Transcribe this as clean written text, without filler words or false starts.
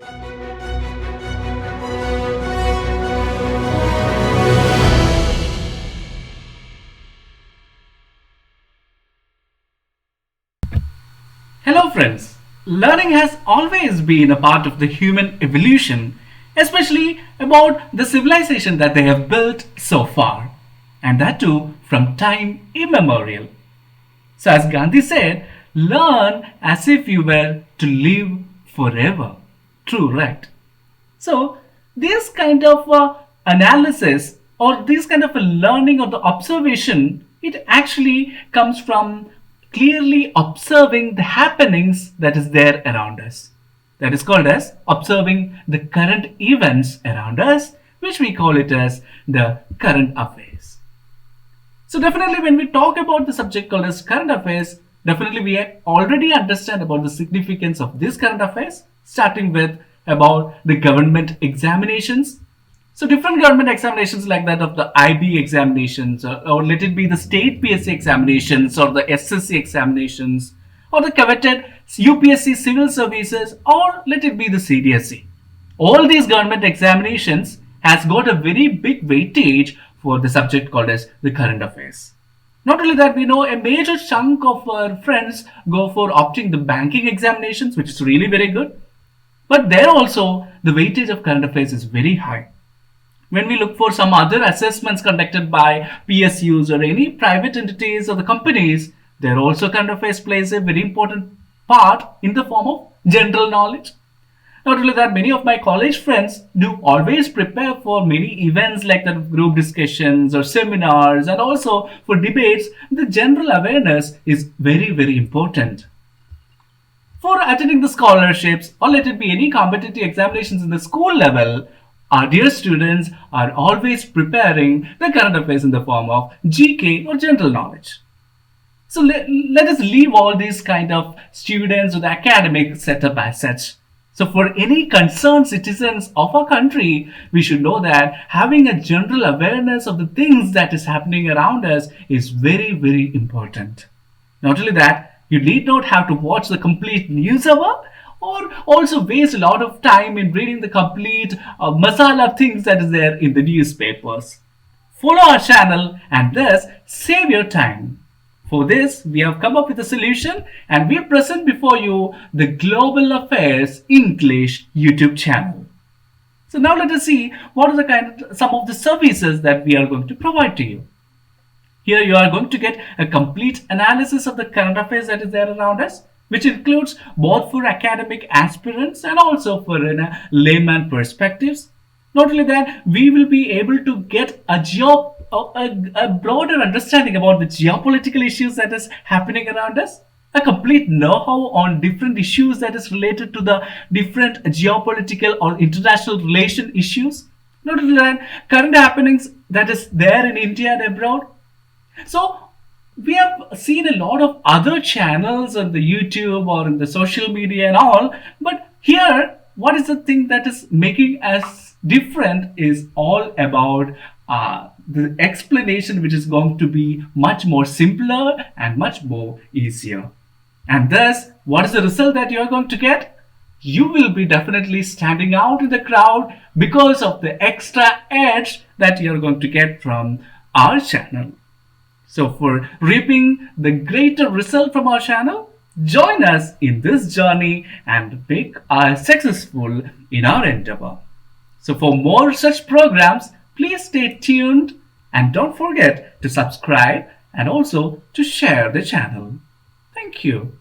Hello friends! Learning has always been a part of the human evolution, especially about the civilization that they have built so far, and that too from time immemorial. So as Gandhi said, learn as if you were to live forever. True, right? So this kind of analysis or this kind of a learning or the observation, it actually comes from clearly observing the happenings that is there around us. That is called as observing the current events around us, which we call it as the current affairs. So definitely when we talk about the subject called as current affairs, definitely we already understand about the significance of this current affairs, starting with about the government examinations. So different government examinations like that of the IB examinations, or let it be the state PSC examinations or the SSC examinations, or the coveted UPSC civil services, or let it be the CDSC. All these government examinations has got a very big weightage for the subject called as the current affairs. Not only that, we know a major chunk of our friends go for opting the banking examinations, which is really very good. But there also the weightage of current affairs is very high. When we look for some other assessments conducted by PSUs or any private entities or the companies, there also current affairs plays a very important part in the form of general knowledge. Not only that, many of my college friends do always prepare for many events like that group discussions or seminars, and also for debates. The general awareness is very, very important. For attending the scholarships or let it be any competitive examinations in the school level, our dear students are always preparing the current affairs in the form of GK or general knowledge. So let us leave all these kind of students with the academic setup as such. So for any concerned citizens of our country, we should know that having a general awareness of the things that is happening around us is very, very important. Not only that, you need not have to watch the complete news hour or also waste a lot of time in reading the complete masala things that is there in the newspapers. Follow our channel and thus save your time. For this, we have come up with a solution and we present before you the Global Affairs English YouTube channel. So now let us see what are some of the services that we are going to provide to you. Here you are going to get a complete analysis of the current affairs that is there around us, which includes both for academic aspirants and also for layman perspectives. Not only that, we will be able to get a broader understanding about the geopolitical issues that is happening around us, a complete know-how on different issues that is related to the different geopolitical or international relation issues. Not only that, current happenings that is there in India and abroad. So we have seen a lot of other channels on the YouTube or in the social media and all, but here what is the thing that is making us different is all about the explanation, which is going to be much more simpler and much more easier. And thus, what is the result that you are going to get? You will be definitely standing out in the crowd because of the extra edge that you are going to get from our channel. So for reaping the greater result from our channel, join us in this journey and make us successful in our endeavor. So for more such programs, please stay tuned and don't forget to subscribe and also to share the channel. Thank you.